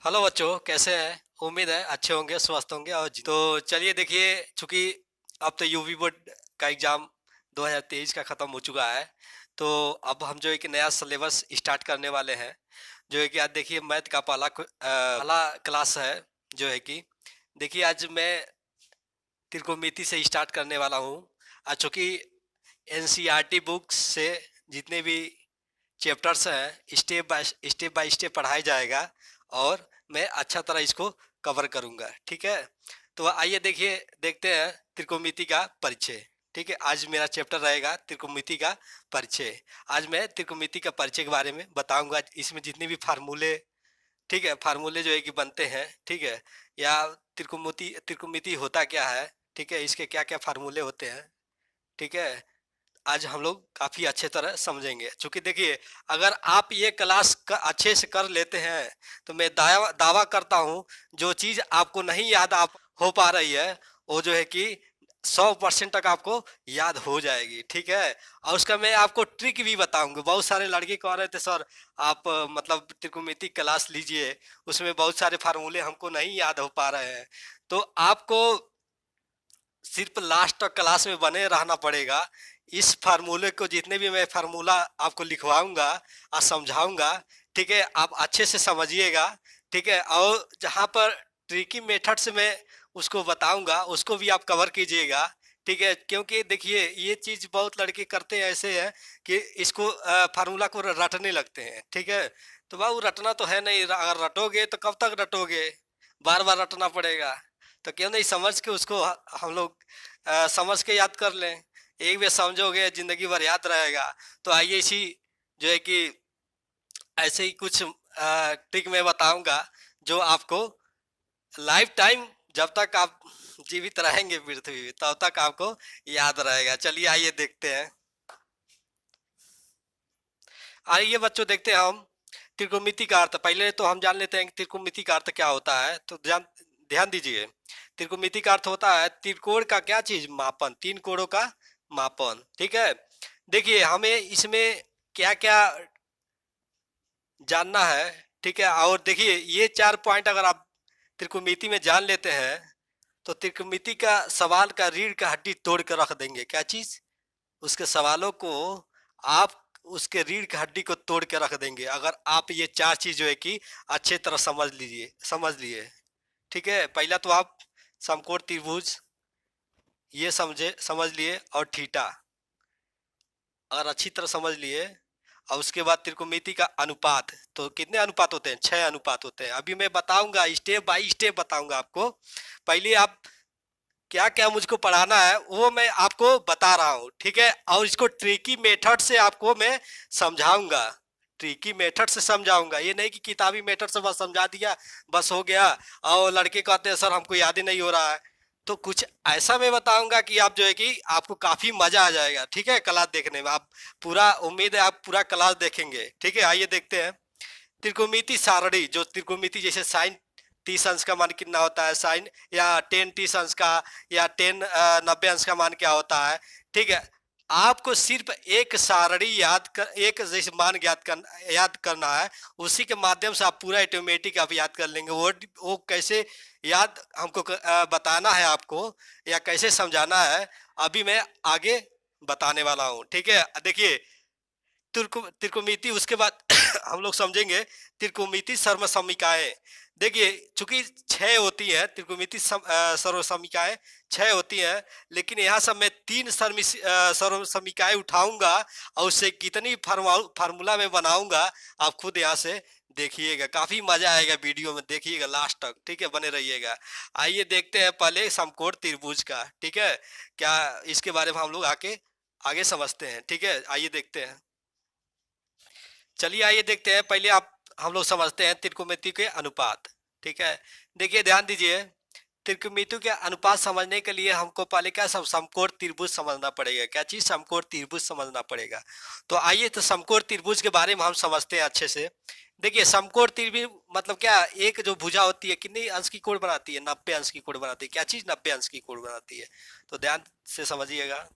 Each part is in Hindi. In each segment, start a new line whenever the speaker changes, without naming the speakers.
हेलो बच्चों, कैसे हैं? उम्मीद है अच्छे होंगे, स्वस्थ होंगे। और तो चलिए देखिए, चूंकि अब तो यूवी बोर्ड का एग्ज़ाम 2023 का ख़त्म हो चुका है। तो अब हम जो है कि नया सिलेबस स्टार्ट करने वाले हैं। जो है कि आज देखिए मैथ का पहला क्लास है। जो है कि देखिए आज मैं त्रिकोणमिति से स्टार्ट करने वाला हूँ। चूँकि एनसीईआरटी बुक्स से जितने भी चैप्टर्स हैं स्टेप बाय स्टेप पढ़ाया जाएगा। और मैं अच्छा तरह इसको कवर करूँगा, ठीक है। तो आइए देखिए, देखते हैं त्रिकोणमिति का परिचय। ठीक है, आज मेरा चैप्टर रहेगा त्रिकोणमिति का परिचय। आज मैं त्रिकोणमिति का परिचय के बारे में बताऊंगा। इसमें जितने भी फार्मूले, ठीक है, फार्मूले जो है कि बनते हैं, ठीक है, या त्रिकोणमिति होता क्या है, ठीक है, इसके क्या क्या फार्मूले होते हैं, ठीक है, आज हम लोग काफी अच्छे तरह समझेंगे। क्योंकि देखिए, अगर आप ये क्लास अच्छे से कर लेते हैं तो मैं दावा दावा करता हूँ, जो चीज आपको नहीं याद आप हो पा रही है, वो जो है कि 100% तक आपको याद हो जाएगी, ठीक है। और उसका मैं आपको ट्रिक भी बताऊंगा। बहुत सारे लड़के कह रहे थे, सर आप मतलब त्रिकोणमिति क्लास लीजिए, उसमें बहुत सारे फार्मूले हमको नहीं याद हो पा रहे हैं। तो आपको सिर्फ लास्ट तक क्लास में बने रहना पड़ेगा। इस फार्मूले को, जितने भी मैं फार्मूला आपको लिखवाऊंगा और समझाऊंगा, ठीक है, आप अच्छे से समझिएगा, ठीक है। और जहाँ पर ट्रिकी मेथड से मैं उसको बताऊंगा, उसको भी आप कवर कीजिएगा, ठीक है। क्योंकि देखिए, ये चीज बहुत लड़के करते हैं ऐसे हैं कि इसको फार्मूला को रटने लगते हैं, ठीक है। तो बाबू, रटना तो है नहीं। अगर रटोगे तो कब तक रटोगे? बार बार रटना पड़ेगा। तो क्यों नहीं समझ के उसको हम लोग समझ के याद कर लें। एक बार समझोगे जिंदगी भर याद रहेगा। तो आइए इसी जो है कि ऐसे ही कुछ ट्रिक मैं बताऊंगा, जो आपको लाइफ टाइम, जब तक आप जीवित रहेंगे पृथ्वी पे, तब तक आपको याद रहेगा। चलिए आइए देखते हैं। आइए बच्चों, देखते हैं हम त्रिकोणमिति का अर्थ। पहले तो हम जान लेते हैं कि त्रिकोणमिति का अर्थ क्या होता है। तो ध्यान ध्यान दीजिए। त्रिकोणमिति का अर्थ होता है त्रिकोण का क्या चीज? मापन। तीन कोणों का मापन, ठीक है। देखिए, हमें इसमें क्या क्या जानना है, ठीक है। और देखिए, ये 4 पॉइंट अगर आप त्रिकोणमिति में जान लेते हैं, तो त्रिकोणमिति का सवाल का रीढ़ का हड्डी तोड़ कर रख देंगे। क्या चीज? उसके सवालों को आप उसके रीढ़ की हड्डी को तोड़ के रख देंगे, अगर आप ये चार चीज जो है कि अच्छे तरह समझ लिए, ठीक है। पहला तो आप समकोण त्रिभुज ये समझ लिए, और थीटा अगर अच्छी तरह समझ लिए। और उसके बाद त्रिकोणमिति का अनुपात। तो कितने अनुपात होते हैं? 6 अनुपात होते हैं। अभी मैं बताऊंगा, स्टेप बाय स्टेप बताऊंगा आपको। पहले आप क्या क्या मुझको पढ़ाना है वो मैं आपको बता रहा हूँ, ठीक है। और इसको ट्रिकी मेथड से आपको मैं समझाऊंगा। ट्रिकी मेथड से समझाऊंगा, ये नहीं कि किताबी मेथड से बस समझा दिया, बस हो गया। और लड़के कहते हैं, सर हमको याद ही नहीं हो रहा है। तो कुछ ऐसा मैं बताऊंगा कि आप जो है कि आपको काफी मजा आ जाएगा, ठीक है, क्लास देखने में। आप पूरा, उम्मीद है आप पूरा क्लास देखेंगे, ठीक है। आइए देखते हैं। त्रिकोणमिति सारणी, जो त्रिकोणमिति जैसे साइन 30 अंश का मान कितना होता है, साइन या 10 30 अंश का, या 90 अंश का मान क्या होता है, ठीक है। आपको सिर्फ एक सारणी एक जैसे मान याद करना है। उसी के माध्यम से आप पूरा ऑटोमेटिक आप याद कर लेंगे। वो कैसे याद हमको बताना है आपको, या कैसे समझाना है, अभी मैं आगे बताने वाला हूँ, ठीक है। देखिए, त्रिकोणमिति, उसके बाद हम लोग समझेंगे त्रिकोणमिति सर्वसमिकाएं। देखिए, चूंकि 6 होती है त्रिकोणमिति सर्वसमिकाएं, 6 होती हैं। लेकिन यहाँ सब मैं 3 सर्वसमिकाएं उठाऊंगा, और उससे कितनी फार्मूला में बनाऊंगा, आप खुद यहाँ से देखिएगा। काफी मजा आएगा, वीडियो में देखिएगा लास्ट तक, ठीक है, बने रहिएगा। आइए देखते हैं पहले समकोण त्रिभुज का, ठीक है। क्या इसके बारे में हम लोग आगे समझते हैं, ठीक है। आइए देखते हैं। चलिए आइए देखते हैं। पहले आप हम लोग समझते हैं त्रिकोणमिति के अनुपात, ठीक है। देखिए, ध्यान दीजिए। त्रिकोणमिति के अनुपात समझने के लिए हमको पहले क्या समकोण त्रिभुज समझना पड़ेगा। क्या चीज? समकोण त्रिभुज समझना पड़ेगा। तो आइए, तो समकोण त्रिभुज के बारे में हम समझते हैं अच्छे से। देखिए, समकोण त्रिभुज मतलब क्या? एक जो भुजा होती है, कितनी अंश की कोण बनाती है? 90 अंश की कोण बनाती है। क्या चीज? 90 अंश की कोण बनाती है। तो ध्यान से समझिएगा।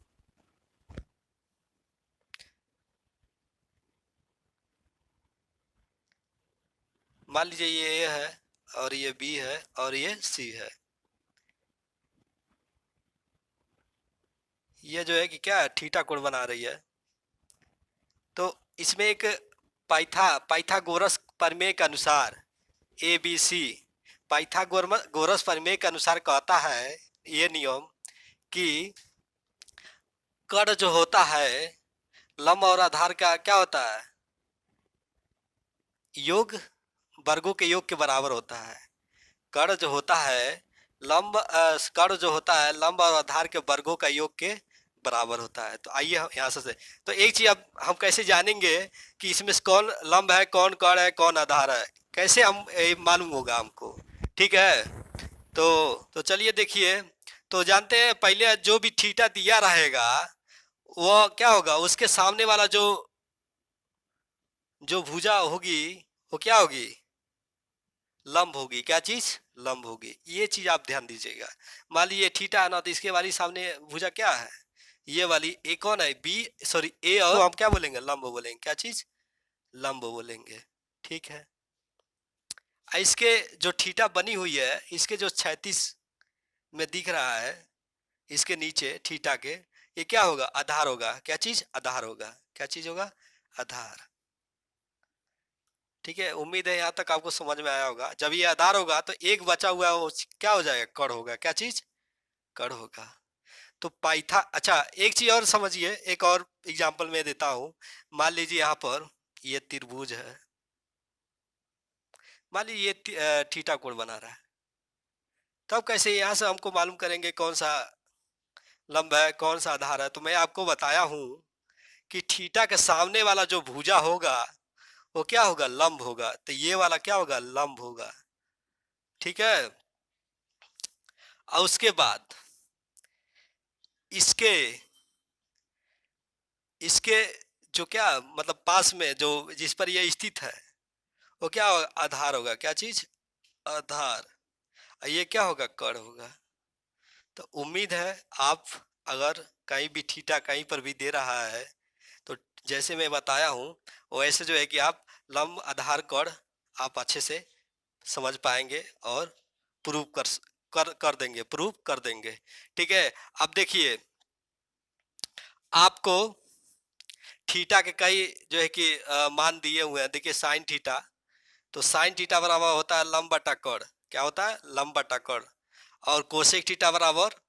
मान लीजिए ये है, और ये बी है और ये सी है। ये जो है कि क्या है, थीटा कोण बना रही है। तो इसमें एक पाइथागोरस प्रमेय के अनुसार ए बी सी, पाइथागोरस प्रमेय के अनुसार कहता है ये नियम कि कण जो होता है लंब और आधार का क्या होता है, योग, वर्गों के योग के बराबर होता है। कण जो होता है कण जो होता है लंब और आधार के वर्गों का योग के बराबर होता है। तो आइए हम यहाँ से तो एक चीज अब हम कैसे जानेंगे कि इसमें से कौन लंब है, कौन कण है, कौन आधार है, कैसे हम मालूम होगा हमको। ठीक है, तो चलिए देखिए। तो जानते हैं पहले जो भी थीटा दिया रहेगा वो क्या होगा, उसके सामने वाला जो जो भुजा होगी वो क्या होगी, लंब होगी। क्या चीज, लंब होगी। ये चीज आप ध्यान दीजिएगा। मान लीजिए थीटा है ना, तो इसके वाली सामने भुजा क्या है, ये वाली ए कौन है, बी, सॉरी ए, और तो हम क्या बोलेंगे, लंब बोलेंगे। क्या चीज, लंब बोलेंगे। ठीक है। इसके जो थीटा बनी हुई है, इसके जो 36 में दिख रहा है, इसके नीचे थीटा के, ये क्या होगा, आधार होगा। क्या चीज, आधार होगा। क्या चीज होगा, आधार। ठीक है, उम्मीद है यहाँ तक आपको समझ में आया होगा। जब ये आधार होगा तो एक बचा हुआ है वो क्या हो जाएगा, कण होगा। क्या चीज, कण होगा। तो अच्छा एक चीज और समझिए, एक और एग्जांपल मैं देता हूँ। मान लीजिए यहाँ पर ये त्रिभुज है, मान लीजिए ये थीटा कोण बना रहा है। तब कैसे यहाँ से हमको मालूम करेंगे कौन सा लंब है, कौन सा आधार है। तो मैं आपको बताया हूँ कि थीटा के सामने वाला जो भुजा होगा वो क्या होगा, लंब होगा। तो ये वाला क्या होगा, लंब होगा। ठीक है। और उसके बाद इसके इसके जो क्या मतलब पास में जो जिस पर ये स्थित है वो क्या होगा, आधार होगा। क्या चीज, आधार। और ये क्या होगा, कण होगा। तो उम्मीद है आप अगर कहीं भी थीटा कहीं पर भी दे रहा है तो जैसे मैं बताया हूँ वैसे जो है कि आप लंब आधार कण आप अच्छे से समझ पाएंगे और प्रूव कर देंगे, प्रूव कर देंगे। ठीक है। अब देखिए आपको थीटा के कई जो है कि मान दिए हुए हैं। देखिए साइन थीटा, तो साइन थीटा बराबर होता है लंब बटा कण। क्या होता है, लंब बटा कण। और कोसेक थीटा बराबर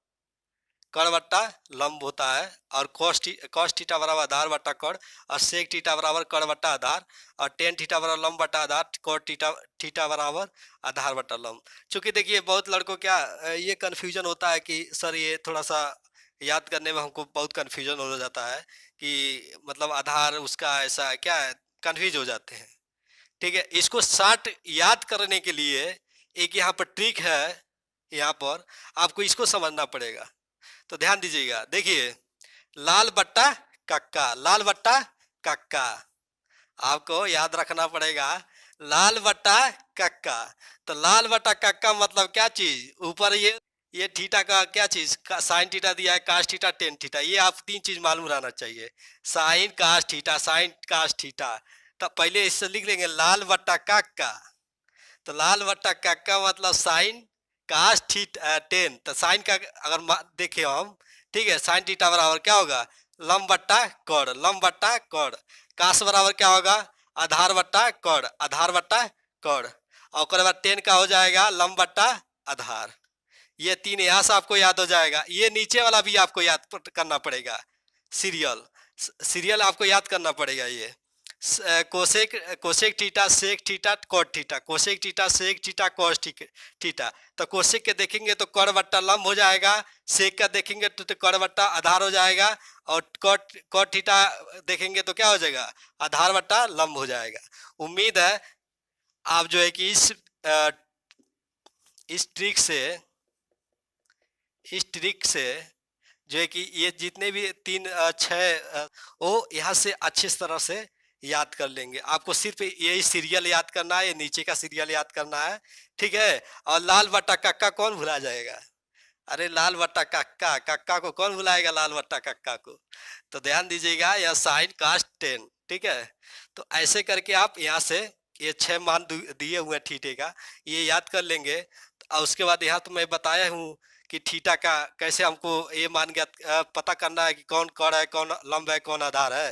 कण बट्टा लंब होता है। और कॉस थीटा बराबर आधार बट्टा कण। और सेक थीटा बराबर कण बट्टा आधार। और टेन थीटा बराबर लंब बट्टा आधार। कॉट थीटा थीटा बराबर आधार बट्टा लंब। चूंकि देखिए बहुत लड़कों क्या ये कन्फ्यूजन होता है कि सर ये थोड़ा सा याद करने में हमको बहुत कन्फ्यूजन हो जाता है कि मतलब आधार उसका ऐसा है, क्या है, कन्फ्यूज हो जाते हैं। ठीक है, इसको शार्ट याद करने के लिए एक यहाँ पर ट्रिक है। यहाँ पर आपको इसको समझना पड़ेगा। तो ध्यान दीजिएगा। देखिए लाल बट्टा कक्का, लाल बट्टा कक्का, आपको याद रखना पड़ेगा। लाल बट्टा कक्का। तो लाल बट्टा कक्का मतलब क्या चीज, ऊपर ये थीटा का क्या चीज, साइन थीटा दिया है, कास थीटा, टेन थीटा। ये आप तीन चीज मालूम रहना चाहिए, sine cos theta, sine cos theta. तो पहले इससे लिख लेंगे लाल बट्टा कक्का। तो लाल बट्टा कक्का मतलब साइन कास थीटा टेन। तो साइन का अगर देखे हम, ठीक है, साइन थीटा बराबर क्या होगा, लंब बट्टा कण, लंब बट्टा कण। कास बराबर क्या होगा, आधार बट्टा कण, आधार बट्टा कण। और उसके बाद टेन का हो जाएगा लंब बट्टा आधार। ये तीन यहाँ से आपको याद हो जाएगा। ये नीचे वाला भी आपको याद करना पड़ेगा, सीरियल, सीरियल आपको याद करना पड़ेगा। ये cosec cosec theta, sec theta, cot theta, cosec theta, sec theta, cos theta. तो कोसेक के देखेंगे तो कण बट्टा लंब हो जाएगा। सेक का देखेंगे तो कण बट्टा आधार हो जाएगा। और कॉट कॉट थीटा देखेंगे तो क्या हो जाएगा, आधार बट्टा लंब हो जाएगा। उम्मीद है आप जो है कि इस ट्रिक से जो है कि ये जितने भी तीन छः वो यहाँ से अच्छी तरह से याद कर लेंगे। आपको सिर्फ यही सीरियल याद करना है, ये नीचे का सीरियल याद करना है। ठीक है। और लाल बट्टा कक्का कौन भुला जाएगा, अरे लाल बट्टा कक्का, कक्का को कौन भुलाएगा, लाल बट्टा कक्का को। तो ध्यान दीजिएगा, यह साइन कास टेन। ठीक है। तो ऐसे करके आप यहाँ से ये 6 मान दिए हुए हैं थीटे का, ये याद कर लेंगे। और उसके बाद यहाँ तो मैं बताया हूँ कि थीटा का कैसे हमको ये मान गया पता करना है कि कौन कड़ है, कौन लंब है, कौन आधार है।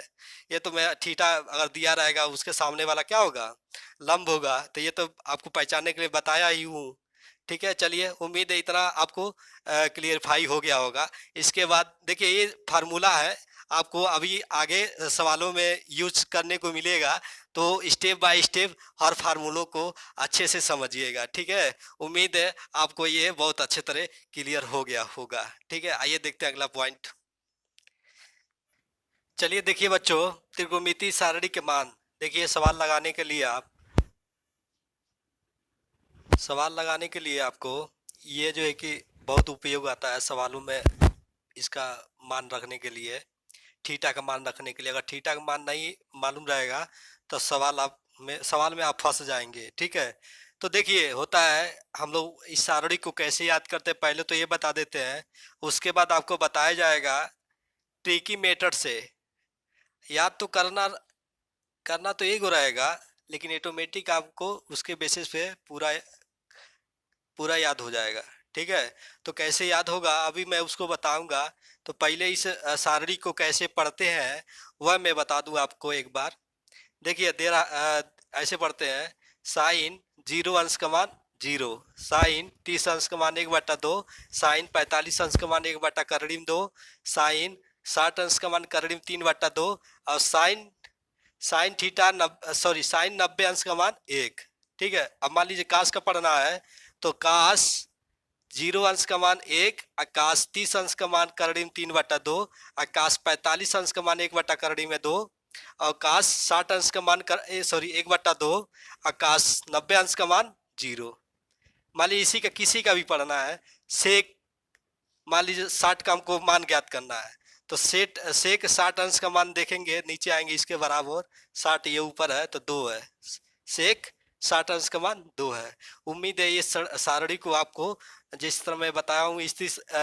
ये तो मैं थीटा अगर दिया रहेगा उसके सामने वाला क्या होगा, लंब होगा। तो ये तो आपको पहचानने के लिए बताया ही हूँ। ठीक है, चलिए, उम्मीद है इतना आपको क्लियरफाई हो गया होगा। इसके बाद देखिए ये फार्मूला है, आपको अभी आगे सवालों में यूज करने को मिलेगा। तो स्टेप बाय स्टेप हर फार्मूलों को अच्छे से समझिएगा। ठीक है, उम्मीद है आपको ये बहुत अच्छे तरह क्लियर हो गया होगा। ठीक है, आइए देखते हैं अगला पॉइंट। चलिए देखिए बच्चों, त्रिकोणमितीय सारणी के मान। देखिए सवाल लगाने के लिए आपको ये जो है कि बहुत उपयोग आता है सवालों में, इसका मान रखने के लिए, थीटा का मान रखने के लिए। अगर थीटा का मान नहीं मालूम रहेगा तो सवाल में आप फंस जाएंगे। ठीक है, तो देखिए होता है, हम लोग इस सारणी को कैसे याद करते हैं पहले तो ये बता देते हैं। उसके बाद आपको बताया जाएगा ट्रिकी मेथड से। याद तो करना करना तो एक हो रहेगा, लेकिन ऑटोमेटिक आपको उसके बेसिस पे पूरा पूरा याद हो जाएगा। ठीक है, तो कैसे याद होगा अभी मैं उसको बताऊंगा। तो पहले इस सारणी को कैसे पढ़ते हैं वह मैं बता दूं आपको एक बार। देखिए ऐसे पढ़ते हैं, साइन 0 अंश का मान 0, साइन 30 अंश का मान 1/2, साइन 45 अंश का मान 1/2 साइन 60 अंश का मान 3/2 और साइन साइन थीटा साइन 90 अंश का मान 1। ठीक है, अब मान लीजिए काश का पढ़ना है, तो काश 0 अंश का मान 1, आकाश 30 अंश का मान 3/2, आकाश 45 अंश का मान 1/2, आकाश 60 अंश का मान 1/2, आकाश 90 अंश का मान 0। मान लीजिए इसी का किसी का भी पढ़ना है, सेक मान लीजिए 60 का हमको मान ज्ञात करना है, तो सेक 60 अंश का मान देखेंगे, नीचे आएंगे इसके बराबर, 60 ये ऊपर है तो 2 है, सेक 60 अंश का मान 2 है। उम्मीद है ये सारणी को आपको जिस तरह मैं बताया हूँ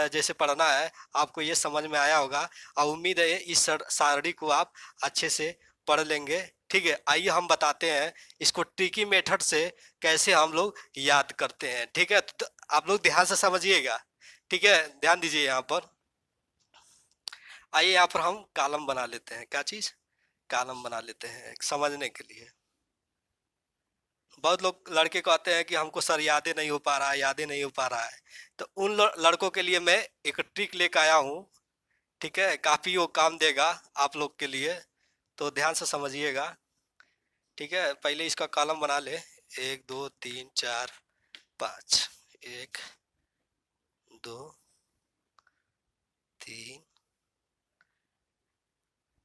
जैसे पढ़ना है आपको ये समझ में आया होगा। और उम्मीद है इस सारणी को आप अच्छे से पढ़ लेंगे। ठीक है, आइए हम बताते हैं इसको ट्रिकी मेथड से कैसे हम लोग याद करते हैं। ठीक है, तो आप लोग ध्यान से समझिएगा। ठीक है, ध्यान दीजिए यहाँ पर। आइए यहाँ पर हम कॉलम बना लेते हैं, क्या चीज़, कॉलम बना लेते हैं समझने के लिए। बहुत लोग लड़के कहते हैं कि हमको सर यादें नहीं हो पा रहा है, यादें नहीं हो पा रहा है। तो उन लड़कों के लिए मैं एक ट्रिक लेकर आया हूँ। ठीक है, काफ़ी वो काम देगा आप लोग के लिए, तो ध्यान से समझिएगा। ठीक है, पहले इसका कॉलम बना ले, 1 2 3 4 5, 1 2 3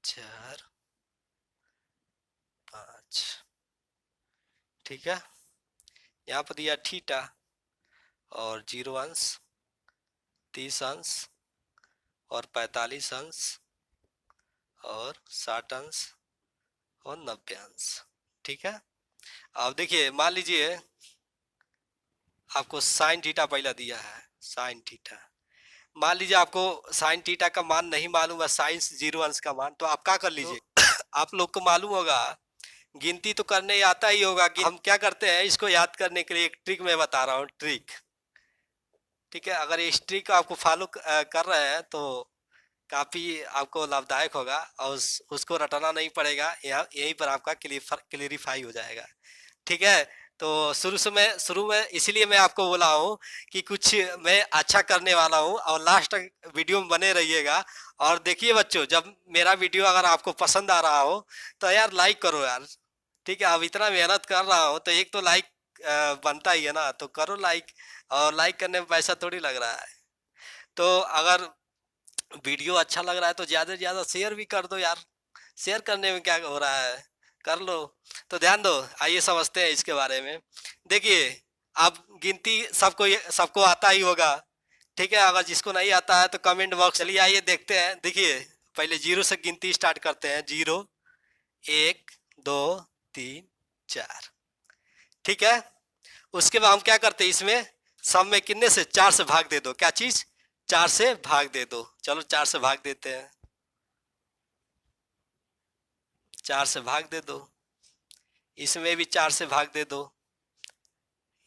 4 5। ठीक है, यहाँ पर दिया थीटा और 0 अंश, 30 अंश और 45 अंश और 60 अंश और 90 अंश। ठीक है, अब देखिए मान लीजिए आपको साइन थीटा पहला दिया है, साइन थीटा। मान लीजिए आपको साइन थीटा का मान नहीं मालूम है, साइन 0 अंश का मान, तो आप क्या कर लीजिए, आप लोग को मालूम होगा, गिनती तो करने आता ही होगा कि हम क्या करते हैं, इसको याद करने के लिए एक ट्रिक मैं बता रहा हूँ, ट्रिक। ठीक है, अगर इस ट्रिक को आपको फॉलो कर रहे हैं तो काफ़ी आपको लाभदायक होगा और उसको रटाना नहीं पड़ेगा, यहाँ यहीं पर आपका क्लियरिफाई हो जाएगा। ठीक है, तो शुरू में इसीलिए मैं आपको बोला हूँ कि कुछ मैं अच्छा करने वाला हूँ और लास्ट तक वीडियो में बने रहिएगा। और देखिए बच्चों, जब मेरा वीडियो अगर आपको पसंद आ रहा हो तो यार लाइक करो यार। ठीक है, अब इतना मेहनत कर रहा हूँ तो एक तो लाइक बनता ही है ना, तो करो लाइक। और लाइक करने में पैसा थोड़ी लग रहा है। तो अगर वीडियो अच्छा लग रहा है तो ज़्यादा से ज़्यादा शेयर भी कर दो यार, शेयर करने में क्या हो रहा है, कर लो। तो ध्यान दो, आइए समझते हैं इसके बारे में। देखिए, अब गिनती सबको आता ही होगा। ठीक है, अगर जिसको नहीं आता है तो कमेंट बॉक्स, चलिए आइए देखते हैं। देखिए पहले 0 से गिनती स्टार्ट करते हैं, 0 1 2 3 4। ठीक है, उसके बाद हम क्या करते हैं, इसमें सब में कितने से 4 से भाग दे दो, क्या चीज, 4 से भाग दे दो। चलो 4 से भाग देते हैं, 4 से भाग दे दो। इसमें भी 4 से भाग दे दो,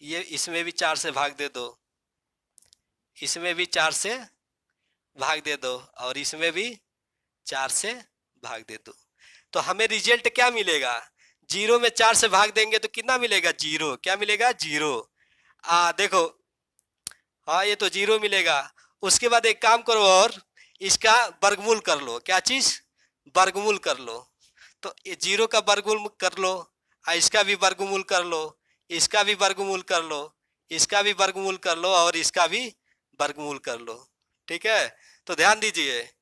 ये इसमें भी 4 से भाग दे दो, इसमें भी 4 से भाग दे दो, और इसमें भी 4 से भाग दे दो। तो हमें रिजल्ट क्या मिलेगा? जीरो में 4 से भाग देंगे तो कितना मिलेगा? जीरो। क्या मिलेगा? जीरो। देखो, हाँ ये तो जीरो मिलेगा। उसके बाद एक काम करो, और इसका वर्गमूल कर लो। क्या चीज? वर्गमूल कर लो। तो ये जीरो का वर्गमूल कर लो, इसका भी वर्गमूल कर लो, इसका भी वर्गमूल कर लो, इसका भी वर्गमूल कर लो, और इसका भी वर्गमूल कर लो। ठीक है, तो ध्यान दीजिए,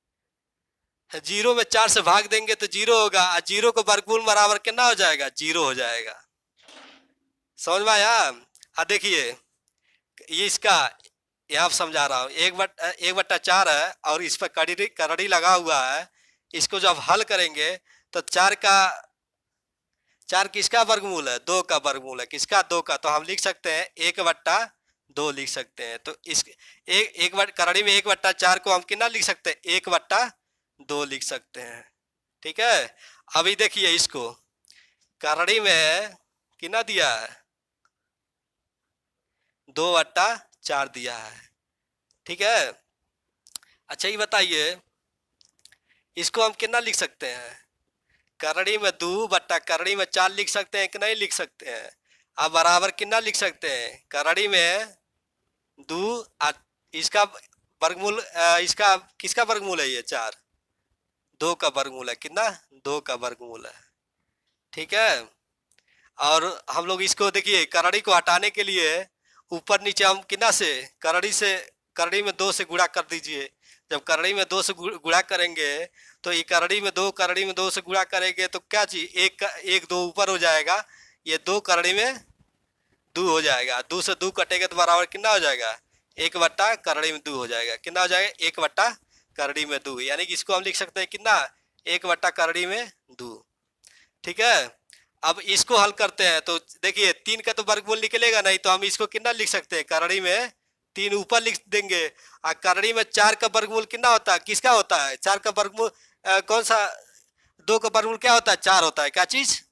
जीरो में 4 से भाग देंगे तो जीरो होगा, और जीरो को वर्गमूल बराबर कितना हो जाएगा? जीरो हो जाएगा। समझ में आया? देखिए, ये इसका यहाँ समझा रहा हूँ। 1/4 है, और इस पर करड़ी करड़ी लगा हुआ है। इसको जब हल करेंगे तो 4 किसका वर्गमूल है? 2 का वर्गमूल है। किसका? 2 का। तो हम लिख सकते हैं 1/2 लिख सकते हैं। तो इस करड़ी में 1/4 को हम कितना लिख सकते हैं? 1/2 लिख सकते हैं। ठीक है, अभी देखिए इसको, करड़ी में कितना दिया है? 2/4 दिया है। ठीक है, अच्छा ये बताइए, इसको हम कितना लिख सकते हैं? करड़ी में 2/करड़ी में 4 लिख सकते हैं कि नहीं लिख सकते हैं? अब बराबर कितना लिख सकते हैं? करड़ी में 2, इसका वर्गमूल, इसका किसका वर्गमूल है? ये 4, 2 का वर्गमूल है। कितना? 2 का वर्गमूल है। ठीक है, और हम लोग इसको देखिए, करड़ी को हटाने के लिए ऊपर नीचे हम कितना से, करड़ी में 2 से गुणा कर दीजिए। जब करड़ी में 2 से गुणा करेंगे तो ये करड़ी में 2 से गुणा करेंगे तो क्या चीज, एक 2 ऊपर हो जाएगा, ये 2 करड़ी में 2 हो जाएगा। 2 से 2 कटेगा तो बराबर कितना हो जाएगा? 1/करड़ी में 2 हो जाएगा। कितना हो जाएगा? 1/करड़ी में 2, यानी कि इसको हम लिख सकते हैं कितना? 1/करड़ी में 2। ठीक है, अब इसको हल करते हैं तो देखिए, 3 का तो वर्गमूल निकलेगा नहीं, तो हम इसको कितना लिख सकते हैं? करड़ी में 3 ऊपर लिख देंगे, और करड़ी में 4 का वर्गमूल कितना होता है? किसका होता है? 4 का वर्गमूल कौन सा? 2 का वर्गमूल क्या होता है? 4 होता है। क्या चीज?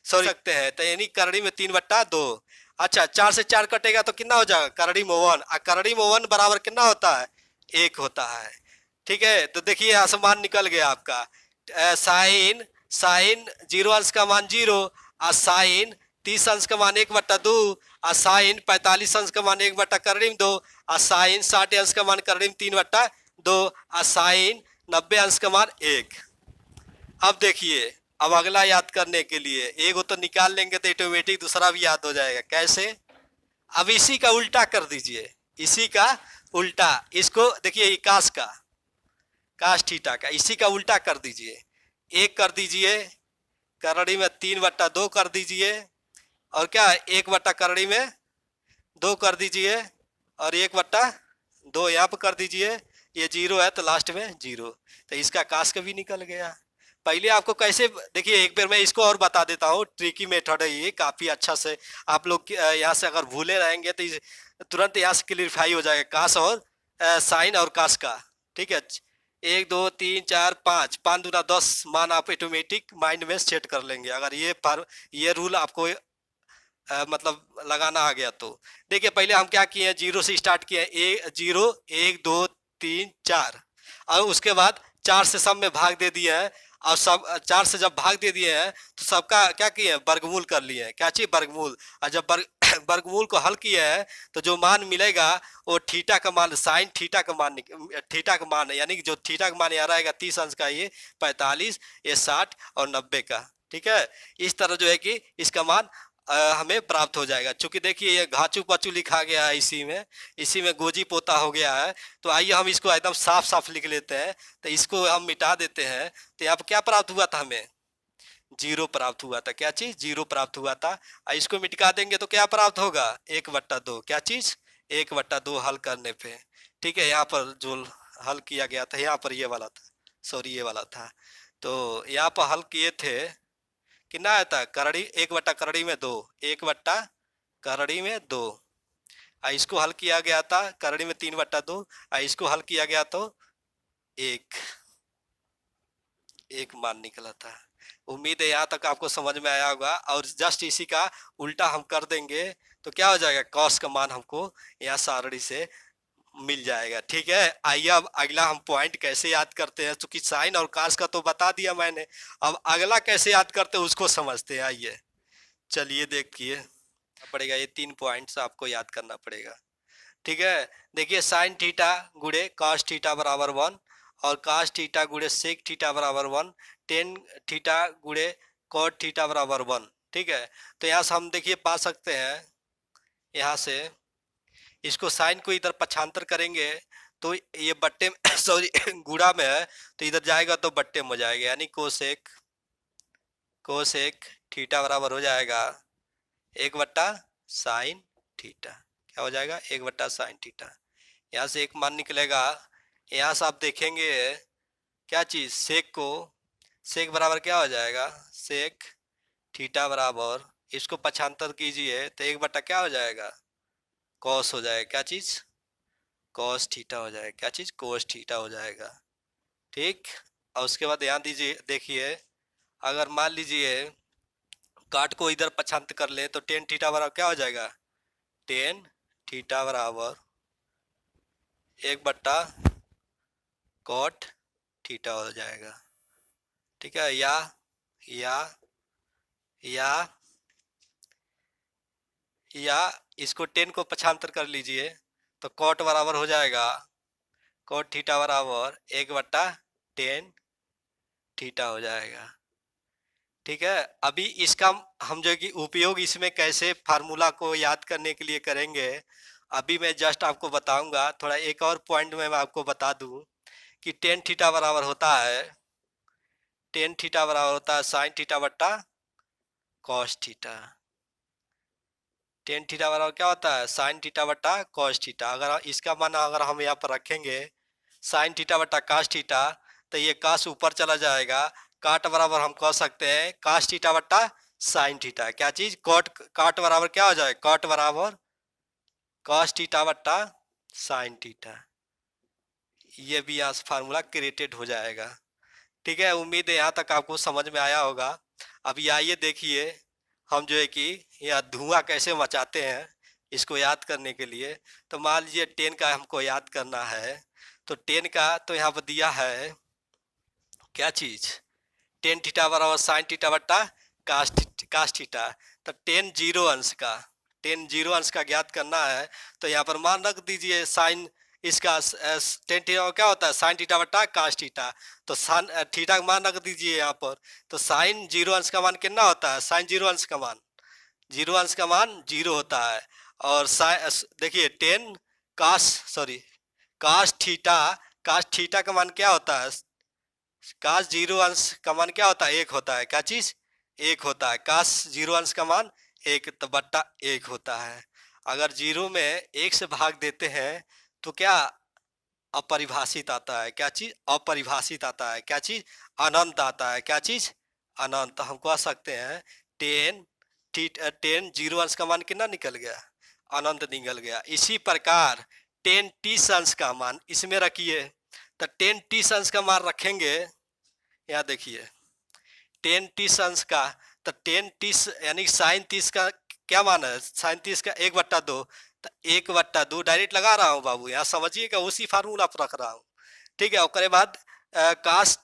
सॉरी, सकते हैं तो यानी करड़ी में 3/2। अच्छा, 4 से 4 कटेगा तो कितना हो जाएगा? करड़ी में 1, और करड़ी में 1 बराबर कितना होता है? 1 होता है। ठीक है, तो देखिए आसमान निकल गया आपका। साइन साइन 0 अंश का मान 0, और साइन 30 अंश का मान 1/2, और साइन 45 अंश का मान 1/करड़ी में 2, और साइन 60 अंश का मान करड़ी में 3/2, और साइन 90 अंश का मान 1। अब देखिए, अब अगला याद करने के लिए एक तो निकाल लेंगे तो ऑटोमेटिक दूसरा भी याद हो जाएगा। कैसे? अब इसी का उल्टा कर दीजिए, इसी का उल्टा। इसको देखिए, काश थीटा का, इसी का उल्टा कर दीजिए। 1 कर दीजिए, करड़ी में 3/2 कर दीजिए, और क्या 1/करड़ी में 2 कर दीजिए, और 1/2 यहाँ पर कर दीजिए। ये 0 है तो लास्ट में 0, तो इसका काश का भी निकल गया। पहले आपको कैसे, देखिए एक बार मैं इसको और बता देता हूँ, ट्रिकी मेथड है ये, काफ़ी अच्छा से आप लोग यहाँ से अगर भूले रहेंगे तो तुरंत यहाँ से क्लियरिफाई हो जाएगा काश और साइन और काश का। ठीक है, 1 2 3 4 5, 5 दूना 10 मान आप ऑटोमेटिक माइंड में सेट कर लेंगे, अगर ये रूल आपको मतलब लगाना आ गया तो। देखिए पहले हम क्या किए हैं, 0 से स्टार्ट किए हैं, 0 1 2 3 4, और उसके बाद 4 से सब में भाग दे दिए हैं, और सब 4 से जब भाग दे दिए हैं तो सबका क्या किए हैं? वर्गमूल कर लिए हैं। क्या चीज? वर्गमूल। और जब वर्गमूल को हल किए हैं तो जो मान मिलेगा वो थीटा का मान, साइन थीटा का मान, थीटा का मान, यानी कि जो थीटा का मान यहाँ रहेगा 30 अंश का, ये 45, ये 60 और 90 का। ठीक है, इस तरह जो है कि इसका मान हमें प्राप्त हो जाएगा। चूंकि देखिए ये घाचू पाचू लिखा गया है, इसी में गोजी पोता हो गया है, तो आइए हम इसको एकदम साफ साफ लिख लेते हैं। तो इसको हम मिटा देते हैं, तो यहाँ पर क्या प्राप्त हुआ था? हमें 0 प्राप्त हुआ था। क्या चीज? 0 प्राप्त हुआ था। और इसको मिटा देंगे तो क्या प्राप्त होगा? 1/2। क्या चीज? 1/2 हल करने पे। ठीक है, यहाँ पर जो हल किया गया था, यहाँ पर ये वाला था, सॉरी ये वाला था। तो यहाँ पर हल किए थे, कितना आया था? करड़ी 1/करड़ी में 2, 1/करड़ी में 2। इसको हल किया गया था करड़ी में 3/2, इसको हल किया गया तो एक मान निकला था। उम्मीद है यहाँ तक आपको समझ में आया होगा। और जस्ट इसी का उल्टा हम कर देंगे तो क्या हो जाएगा, कॉस का मान हमको यहाँ सारणी से मिल जाएगा। ठीक है, आइए अब अगला हम पॉइंट कैसे याद करते हैं, क्योंकि साइन और कास का तो बता दिया मैंने, अब अगला कैसे याद करते हैं उसको समझते हैं। आइए चलिए देखिए पड़ेगा, ये 3 पॉइंट्स आपको याद करना पड़ेगा। ठीक है, देखिए साइन थीटा गुणे कॉस थीटा बराबर 1 और कॉस थीटा गुणे सेक थीटा बराबर 1, टेन थीटा गुणे कॉट थीटा बराबर 1। ठीक है, तो यहाँ से हम देखिए पा सकते हैं, यहाँ से इसको साइन को इधर पक्षांतर करेंगे तो ये बट्टे सॉरी गुणा में है तो इधर जाएगा तो बट्टे में हो जाएगा, यानी कोसेक कोसेक थीटा बराबर हो जाएगा 1/साइन थीटा। क्या हो जाएगा, 1/साइन थीटा। यहाँ से एक मान निकलेगा, यहाँ से आप देखेंगे क्या चीज़, सेक को, सेक बराबर क्या हो जाएगा, सेक थीटा बराबर, इसको पक्षांतर कीजिए तो 1 क्या हो जाएगा, कॉस हो जाएगा। क्या चीज़, कॉस थीटा हो जाएगा। क्या चीज़, कोस थीटा हो जाएगा। ठीक, और उसके बाद ध्यान दीजिए, देखिए अगर मान लीजिए काट को इधर पक्षांतर कर ले तो टेन थीटा बराबर क्या हो जाएगा, टेन थीटा बराबर 1/कॉट थीटा हो जाएगा। ठीक है, या या या इसको टेन को पक्षांतर कर लीजिए तो कॉट बराबर हो जाएगा, कॉट थीटा बराबर 1/टेन थीटा हो जाएगा। ठीक है, अभी इसका हम जो कि उपयोग इसमें कैसे फार्मूला को याद करने के लिए करेंगे, अभी मैं जस्ट आपको बताऊंगा। थोड़ा एक और पॉइंट में मैं आपको बता दूं कि टेन थीटा बराबर होता है, टेन थीटा बराबर होता है साइन थीटा बट्टा कॉस थीटा। टेन थीटा बराबर क्या होता है, साइन थीटा बट्टा कॉस थीटा। अगर इसका मान अगर हम यहाँ पर रखेंगे साइन थीटा बट्टा कास थीटा तो ये कास ऊपर चला जाएगा, काट बराबर हम कह सकते हैं कास थीटा बट्टा साइन थीटा। क्या चीज, कॉट, काट बराबर क्या हो जाए, कॉट बराबर कॉस थीटा बट्टा साइन थीटा। ये भी यहाँ से फार्मूला क्रिएटेड हो जाएगा। ठीक है, उम्मीद है यहाँ तक आपको समझ में आया होगा। अभी आइए देखिए हम जो है कि यह धुआं कैसे मचाते हैं इसको याद करने के लिए। तो मान लीजिए 10 का हमको याद करना है तो 10 का तो यहाँ पर दिया है क्या चीज, टेन थीटा बराबर साइन थीटा बट्टा कास थीटा। तो 10 जीरो अंश का, 10 जीरो अंश का ज्ञात करना है तो यहाँ पर मान रख दीजिए साइन इसका, टेन थीटा क्या होता है साइन थीटा बट्टा कास थीटा। तो साइन थीटा का मान रख दीजिए यहाँ पर, तो साइन जीरो अंश का मान कितना होता है, साइन जीरो अंश का मान, जीरो अंश का मान जीरो होता है। और देखिए tan cos sorry cos theta, cos theta का मान क्या होता है, कास जीरो अंश का मान क्या होता है, एक होता है। क्या चीज, एक होता है। कास जीरो अंश का मान एक, तो बट्टा एक होता है। अगर जीरो में एक से भाग देते हैं तो क्या अपरिभाषित आता है। क्या चीज, अपरिभाषित आता है। क्या चीज, अनंत आता है। क्या चीज, अनंत। तो हम कह सकते हैं टेन टेन जीरो अंश का मान कितना निकल गया, अनंत निकल गया। इसी प्रकार टेन तीस अंश का मान इसमें रखिए, तो टेन तीस अंश का मान रखेंगे, यहाँ देखिए टेन तीस अंश का, तो टेन तीस यानी साइन तीस का क्या मान है, साइन तीस का 1/2, तो 1/2 डायरेक्ट लगा रहा हूँ बाबू, यहाँ समझिएगा उसी फार्मूला पर रख रहा हूँ। ठीक है, उसके बाद कास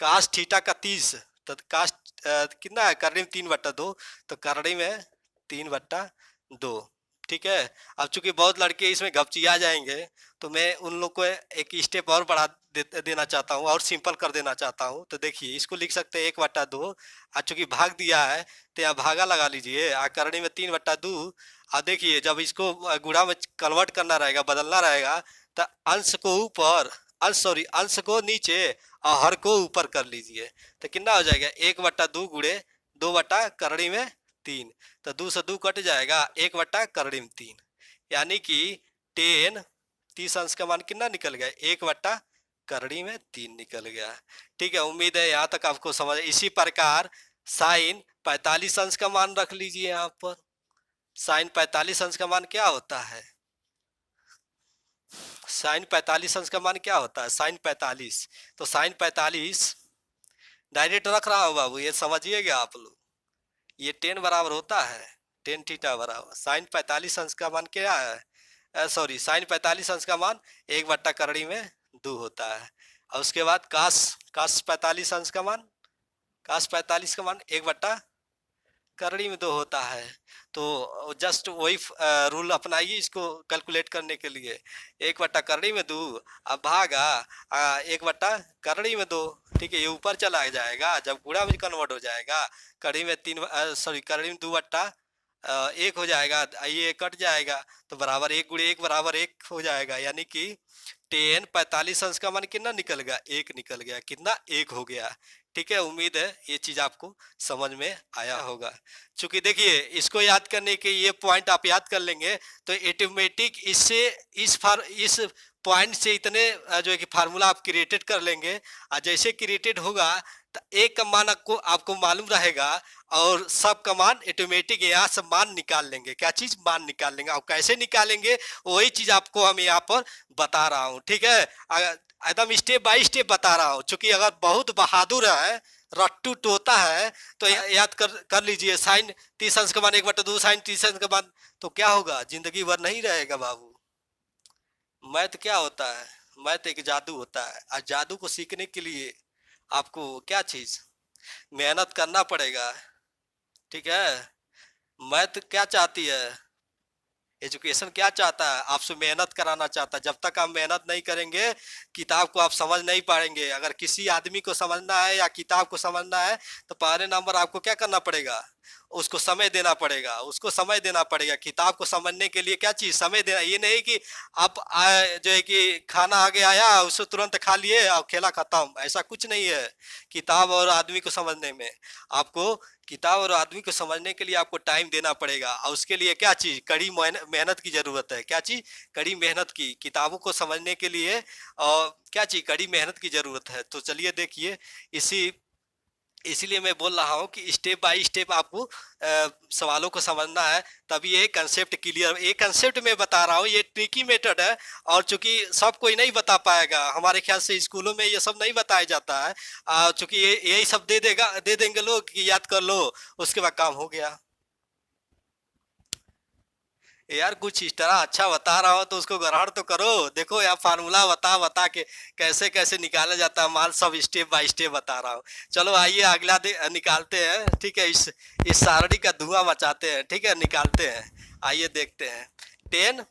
कास थीटा का 30, तो कास कितना है, करने में 3/2, तो करने में 3/2। ठीक है, अब चूंकि बहुत लड़के इसमें घपचिया जाएंगे तो मैं उन लोग को एक स्टेप और बढ़ा देना चाहता हूँ और सिंपल कर देना चाहता हूँ। तो देखिए इसको लिख सकते हैं 1/2, और चूंकि भाग दिया है तो यहाँ भागा लगा लीजिए, आ करने में 3/2। और देखिए जब इसको गुणा में कन्वर्ट करना रहेगा, बदलना रहेगा, तो अंश को ऊपर, अंश को नीचे और हर को ऊपर कर लीजिए, तो कितना हो जाएगा 1/2 गुणे 2/करणी में 3, तो 2 से 2 कट जाएगा, 1/करणी में 3, यानी कि टेन 30 अंश का मान कितना निकल गया, 1/करणी में 3 निकल गया। ठीक है, उम्मीद है यहाँ तक आपको समझ। इसी प्रकार साइन 45 अंश का मान रख लीजिए यहाँ पर, साइन 45 अंश का मान क्या होता है, साइन 45 अंश का मान क्या होता है, साइन 45, तो साइन 45 डायरेक्ट रख रहा हूँ बाबू, ये समझिएगा आप लोग। ये टेन बराबर होता है, टेन थीटा बराबर साइन 45 अंश का मान क्या है, सॉरी साइन 45 अंश का मान 1/करड़ी में 2 होता है। और उसके बाद कास कास 45 अंश का मान, कास 45 का मान 1/करड़ी में 2 होता है। तो जस्ट वही रूल अपनाइए इसको कैलकुलेट करने के लिए। 1/करड़ी में 2 अब भागा 1/करड़ी में 2, ठीक है। ये ऊपर चला जाएगा, जब गुणा में कन्वर्ट हो जाएगा कड़ी में 3, सॉरी करड़ी में 2/1 हो जाएगा, ये कट जाएगा तो बराबर 1 गुणे 1 बराबर 1 हो जाएगा। यानी कि टेन 45 अंश का मान कितना निकल गया, 1 निकल गया, कितना 1 हो गया। ठीक है, उम्मीद है ये चीज आपको समझ में आया होगा। चूंकि देखिए इसको याद करने के ये पॉइंट आप याद कर लेंगे तो ऑटोमेटिक इससे इस पॉइंट से इतने जो है कि फार्मूला आप क्रिएटेड कर लेंगे। और जैसे क्रिएटेड होगा तो एक का मान आपको मालूम रहेगा और सब का मान ऑटोमेटिक यहाँ से मान निकाल लेंगे। क्या चीज, मान निकाल लेंगे। और कैसे निकालेंगे वही चीज आपको हम यहाँ पर बता रहा हूँ। ठीक है, एकदम स्टेप बाय स्टेप बता रहा हूँ। चूंकि अगर बहुत बहादुर है, रट्टू तोता है तो याद कर लीजिए साइन 30 अंश का मान 1/2 साइन 30 अंश का मान, तो क्या होगा, जिंदगी भर नहीं रहेगा बाबू। मैथ क्या होता है, मैथ एक जादू होता है। और जादू को सीखने के लिए आपको क्या चीज, मेहनत करना पड़ेगा। ठीक है, मैथ क्या चाहती है, एजुकेशन क्या चाहता है, आपसे मेहनत कराना चाहता है। जब तक आप मेहनत नहीं करेंगे किताब को आप समझ नहीं पाएंगे। अगर किसी आदमी को समझना है या किताब को समझना है तो पहले नंबर आपको क्या करना पड़ेगा, उसको समय देना पड़ेगा, उसको समय देना पड़ेगा। किताब को समझने के लिए क्या चीज, समय देना। ये नहीं कि आप जो है कि खाना आगे आया उसको तुरंत खा लिए और खेला खत्म, ऐसा कुछ नहीं है। किताब और आदमी को समझने में आपको, किताब और आदमी को समझने के लिए आपको टाइम देना पड़ेगा। और उसके लिए क्या चीज, कड़ी मेहनत की जरूरत है। क्या चीज, कड़ी मेहनत की। किताबों को समझने के लिए और क्या चीज, कड़ी मेहनत की जरूरत है। तो चलिए देखिए, इसीलिए मैं बोल रहा हूँ कि स्टेप बाय स्टेप आपको सवालों को समझना है, तभी ये कंसेप्ट क्लियर। ये कंसेप्ट मैं बता रहा हूँ, ये ट्रिकी मेथड है और चूंकि सब कोई नहीं बता पाएगा। हमारे ख्याल से स्कूलों में ये सब नहीं बताया जाता है। चूंकि यही सब दे देंगे लोग कि याद कर लो, उसके बाद काम हो गया। यार कुछ इस तरह अच्छा बता रहा हो तो उसको ग्रहण तो करो। देखो यार फार्मूला बता बता के कैसे कैसे निकाला जाता है माल, सब स्टेप बाय स्टेप बता रहा हूँ। चलो आइए अगला निकालते हैं। ठीक है, इस सारणी का धुआं मचाते हैं। ठीक है, निकालते हैं, आइए देखते हैं। टेन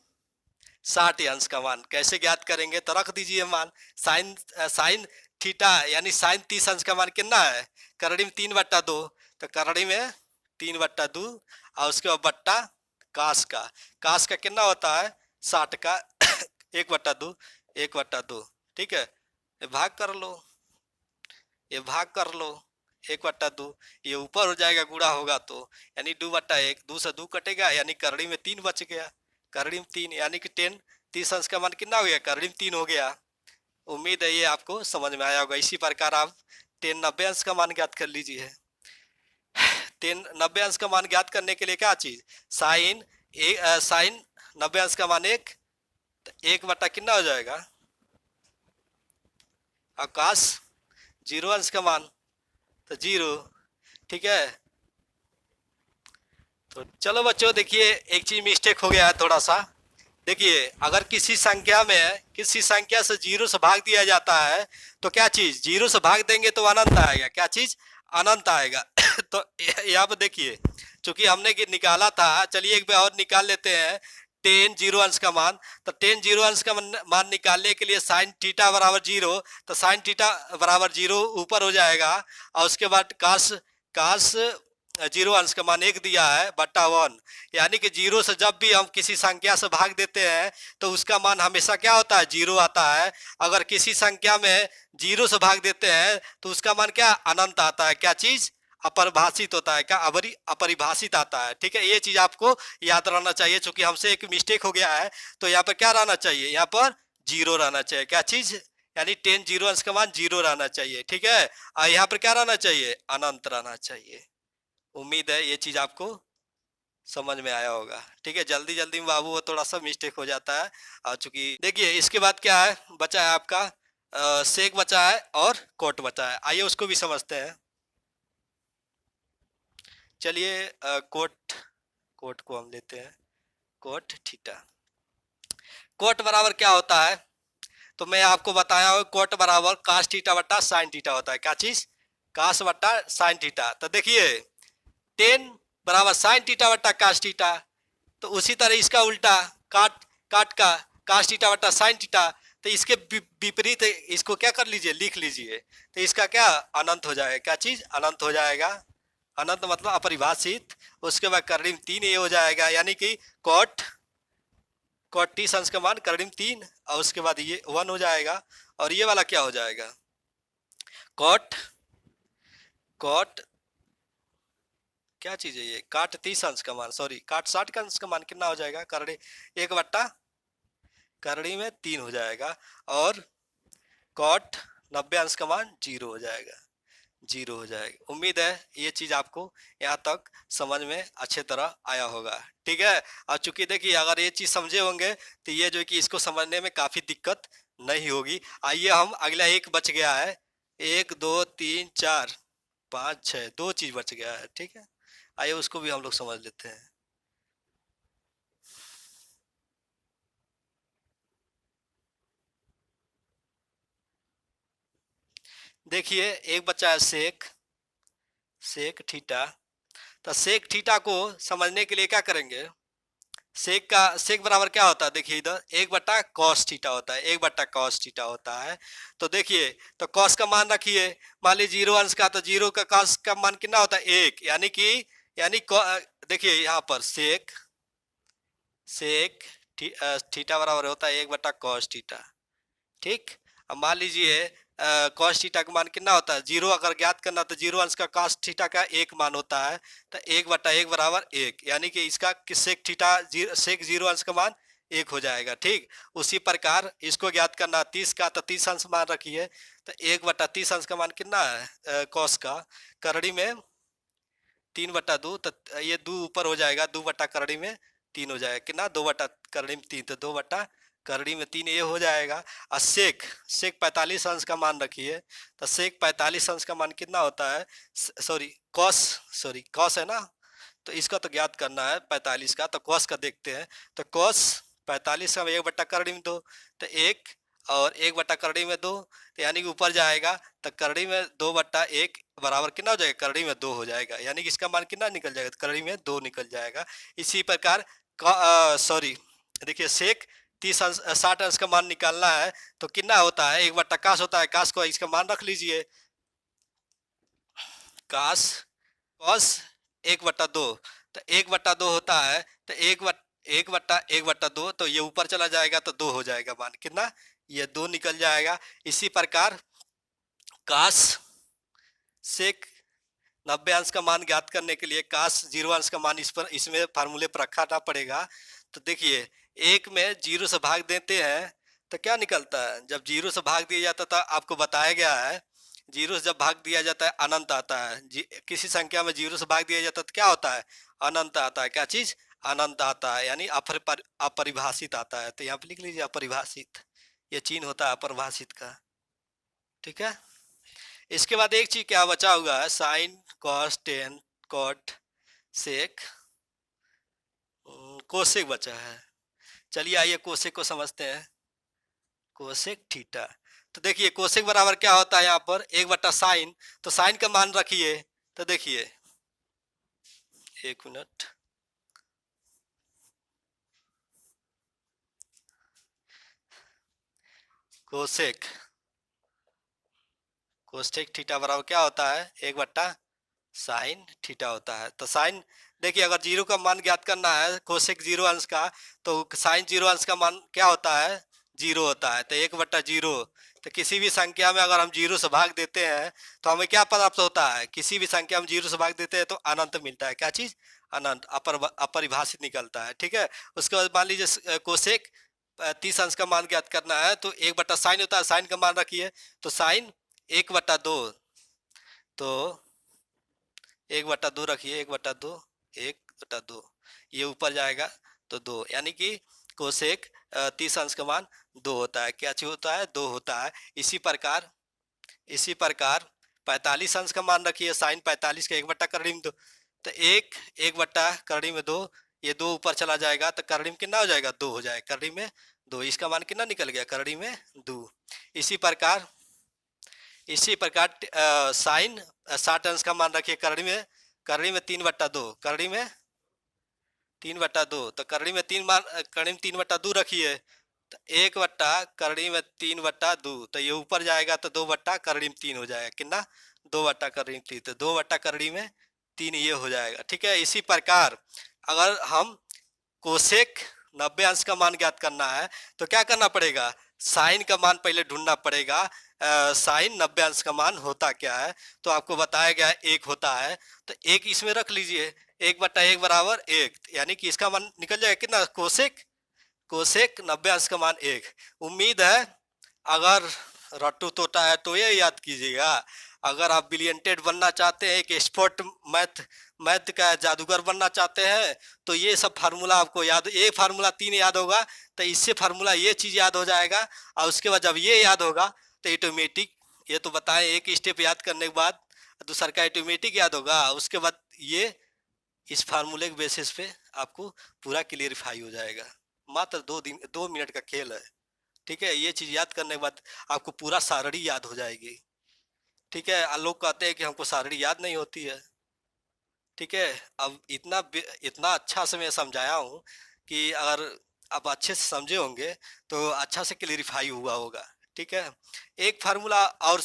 60 अंश का मान कैसे ज्ञात करेंगे, तो रख दीजिए मान। साइन थीटा यानी साइन 30 अंश का मान कितना है, करड़ी में 3/2, तो करड़ी में 3/2 और उसके बाद बट्टा कास का, कास का कितना होता है 60 का 1/2, 1/2। ठीक है, ये भाग कर लो, ये भाग कर लो 1/2, ये ऊपर हो जाएगा गुणा होगा तो, यानी 2/1, 2 से 2 कटेगा यानी करड़ी में 3 बच गया। करड़ी में 3 यानी कि 10 30 अंश का मान कितना हो गया, करड़ी में 3 हो गया। उम्मीद है ये आपको समझ में आया होगा। इसी प्रकार आप 10 90 अंश का मान ज्ञात कर लीजिए। 10 90 अंश का मान ज्ञात करने के लिए क्या चीज, साइन 90 अंश का मान 1, तो 1 बटा कितना हो जाएगा, आकाश 0 अंश का मान तो 0। ठीक है, तो चलो बच्चों देखिए एक चीज मिस्टेक हो गया है थोड़ा सा। देखिए अगर किसी संख्या से 0 से भाग दिया जाता है तो क्या चीज, 0 से भाग देंगे तो अनंत आएगा। क्या चीज, अनंत आएगा। तो यहाँ पर देखिए चूंकि हमने निकाला था, चलिए एक बार और निकाल लेते हैं। 10 0 अंश का मान, तो 10 0 अंश का मान निकालने के लिए साइन थीटा बराबर 0, तो साइन थीटा बराबर 0 ऊपर हो जाएगा। और उसके बाद कास कास 0 अंश का मान 1 दिया है बट्टा 1, यानी कि 0 से जब भी हम किसी संख्या से भाग देते हैं तो उसका मान हमेशा क्या होता है, 0 आता है। अगर किसी संख्या में 0 से भाग देते हैं तो उसका मान क्या, अनंत आता है। क्या चीज, अपरिभाषित होता है। क्या, अपरिभाषित आता है। ठीक है, ये चीज आपको याद रहना चाहिए। चूंकि हमसे एक मिस्टेक हो गया है तो यहाँ पर क्या रहना चाहिए, यहाँ पर 0 रहना चाहिए। क्या चीज, यानी 10 0 अंश का मान 0 रहना चाहिए। ठीक है, और यहाँ पर क्या रहना चाहिए, अनंत रहना चाहिए। उम्मीद है ये चीज आपको समझ में आया होगा। ठीक है, जल्दी जल्दी में बाबू वो थोड़ा सा मिस्टेक हो जाता है। और चूंकि देखिए इसके बाद क्या है बचा है आपका सेक बचा है और कोट बचा है। आइए उसको भी समझते हैं। चलिए कोट कोट को हम लेते हैं, कोट थीटा। कोट बराबर क्या होता है? तो मैं आपको बताया हूँ, कोट बराबर कास थीटा बट्टा साइन थीटा होता है। क्या चीज? कास बट्टा साइन थीटा। तो देखिए टेन बराबर साइन थीटा बट्टा कास थीटा। तो उसी तरह इसका उल्टा काट काट का कास थीटा बट्टा साइन थीटा। तो इसके विपरीत इसको क्या कर लीजिए, लिख लीजिए। तो इसका क्या अनंत हो जाएगा? क्या चीज? अनंत हो जाएगा। अनंत मतलब अपरिभाषित। उसके बाद कर्णिम 3 ये हो जाएगा, यानी कि कॉट कॉट टी अंश का मान कर्णिम 3, और उसके बाद ये 1 हो जाएगा। और ये वाला क्या हो जाएगा? कॉट कॉट क्या चीज है ये? काट 30 अंश का मान, सॉरी काट 60 का अंश का मान कितना हो जाएगा? करड़ी 1 बट्टा करड़ी में 3 हो जाएगा। और कॉट 90 अंश का मान 0 हो जाएगा, 0 हो जाएगा। उम्मीद है ये चीज आपको यहाँ तक समझ में अच्छे तरह आया होगा। ठीक है। और चूंकि देखिए अगर ये चीज समझे होंगे तो ये जो कि इसको समझने में काफी दिक्कत नहीं होगी। आइए हम अगला एक बच गया है, 1 2 3 4 5 6, 2 चीज बच गया है। ठीक है, आइए उसको भी हम लोग समझ लेते हैं। देखिए एक बच्चा है सेक सेक थीटा। तो सेक थीटा को समझने के लिए क्या करेंगे? सेक बराबर क्या होता है? देखिए इधर 1 बट्टा कॉस थीटा होता है, 1 बट्टा कॉस थीटा होता है। तो देखिए तो कॉस का मान रखिए, मान लीजिए 0 अंश का, तो 0 का कॉस का मान कितना होता है? 1, देखिए यहाँ पर सेक सेक थीटा बराबर होता है 1 बट्टा कॉस थीटा। ठीक। अब मान लीजिए कॉस थीटा का मान कितना होता है? 0 अगर ज्ञात करना तो 0 अंश का कॉस थीटा का 1 मान होता है। तो 1/1 बराबर 1, यानी कि इसका सेक थीटा सेक 0 अंश का मान 1 हो जाएगा। ठीक। उसी प्रकार इसको ज्ञात करना 30 का, तो 30 अंश मान रखिए। तो 1/30 अंश का मान कितना है कॉस का? करड़ी में 3/2, तो ये 2 ऊपर हो जाएगा, 2 बट्टा करड़ी में 3 हो जाएगा। कितना? 2 बट्टा करड़ी में 3, तो 2 बट्टा करड़ी में 3 ये हो जाएगा। और सेक सेक 45 अंश का मान रखिए। तो सेक 45 अंश का मान कितना होता है? सॉरी कॉस है ना, तो इसका तो ज्ञात करना है 45 का, तो कॉस का देखते हैं। तो कॉस 45 का 1/2, तो 1 और 1/2 तो यानी कि ऊपर जाएगा। तो करड़ी में 2/1 बराबर कितना हो जाएगा? करड़ी में 2 हो जाएगा, यानी कि इसका मान कितना निकल जाएगा? करड़ी में 2 निकल जाएगा। इसी प्रकार सॉरी देखिए सेक 60 अंश का मान निकालना है, तो कितना होता है? 1 बट्टा काश होता है, काश को इसका मान रख लीजिए। काश कॉस 1/2, तो 1/2 होता है। तो 1/1/2, तो ये ऊपर चला जाएगा तो 2 हो जाएगा मान। कितना? ये 2 निकल जाएगा। इसी प्रकार काश सेक 90 अंश का मान ज्ञात करने के लिए काश 0 अंश का मान इसमें फार्मूले पर रखना पड़ेगा। तो देखिए 1 में 0 से भाग देते हैं तो क्या निकलता है? जब 0 से भाग दिया जाता था, आपको बताया गया है 0 से जब भाग दिया जाता है अनंत आता है। किसी संख्या में 0 से भाग दिया जाता है तो क्या होता है? अनंत आता है। क्या चीज? अनंत आता है, यानी अपरिभाषित आता है। तो यहाँ पे लिख लीजिए अपरिभाषित, ये चिन्ह होता है अपरिभाषित का। ठीक है। इसके बाद एक चीज क्या बचा हुआ है? Sine cos tan cot sec cosec बचा है। चलिए आइए कोसेक को समझते हैं। Cosec theta. तो देखिए कोसेक बराबर क्या होता है? यहाँ पर 1/साइन, तो साइन का मान रखिए। तो देखिए 1 मिनट, कोसेक कोसेक थीटा बराबर क्या होता है? 1/साइन थीटा होता है। तो साइन देखिए अगर 0 का मान ज्ञात करना है कोसेक 0 अंश का, तो साइन 0 अंश का मान क्या होता है? 0 होता है। तो 1/0, तो किसी भी संख्या में अगर हम 0 से भाग देते हैं तो हमें क्या प्राप्त होता है? किसी भी संख्या में 0 से भाग देते हैं तो अनंत मिलता है। क्या चीज? अनंत, अपरिभाषित निकलता है। ठीक है। उसके बाद मान लीजिए कोसेक 30 अंश का मान ज्ञात करना है, तो 1/साइन होता है, साइन का मान रखिए। तो साइन 1/2, तो 1/2 रखिए, 1/2, 1/2, ये ऊपर जाएगा तो 2, यानी कि कोसेक 30 अंश का मान 2 होता है। क्या चीज होता है? 2 होता है। इसी प्रकार 45 अंश का मान रखिए, साइन 45 का 1/2 में 2, तो 1/2 ये 2 ऊपर चला जाएगा तो करड़ी में कितना हो जाएगा? 2 हो जाएगा। करड़ी में 2, इसका मान कितना निकल गया? करड़ी में 2। इसी प्रकार साइन 60 अंश का मान रखिए, करड़ी में 3/2, करड़ी में 3/2, तो करड़ी में 3/2 रखिए, तो 1/करड़ी में 3/2, तो ये ऊपर जाएगा तो 2/करड़ी में 3 हो जाएगा। कितना? 2/करड़ी में 3, तो 2/करड़ी में 3 ये हो जाएगा। ठीक है। इसी प्रकार अगर हम कोसेक 90 अंश का मान ज्ञात करना है तो क्या करना पड़ेगा? साइन का मान पहले ढूंढना पड़ेगा। साइन 90 अंश का मान होता क्या है? तो आपको बताया गया 1 होता है, तो 1 इसमें रख लीजिए। 1/1 बराबर 1, यानी कि इसका मान निकल जाएगा कितना? कोसेक 90 अंश का मान 1। उम्मीद है अगर रट्टू तोता है तो ये याद कीजिएगा। अगर आप ब्रिलियंटेड बनना चाहते हैं, एक एक्सपर्ट मैथ का जादूगर बनना चाहते हैं, तो ये सब फार्मूला आपको याद, ये फार्मूला 3 याद होगा तो इससे फार्मूला ये चीज़ याद हो जाएगा। और उसके बाद जब ये याद होगा तो ऑटोमेटिक, ये तो बताएं एक स्टेप याद करने के बाद दूसरा का ऑटोमेटिक याद होगा। उसके बाद ये इस फार्मूले के बेसिस पे आपको पूरा क्लियरिफाई हो जाएगा। मात्र 2 मिनट का खेल है। ठीक है। ये चीज़ याद करने के बाद आपको पूरा सारणी याद हो जाएगी। ठीक है। लोग कहते हैं कि हमको सारणी याद नहीं होती है। ठीक है। अब इतना अच्छा से मैं समझाया हूँ कि अगर आप अच्छे से समझे होंगे तो अच्छा से क्लियरिफाई हुआ होगा। ठीक है। एक फार्मूला और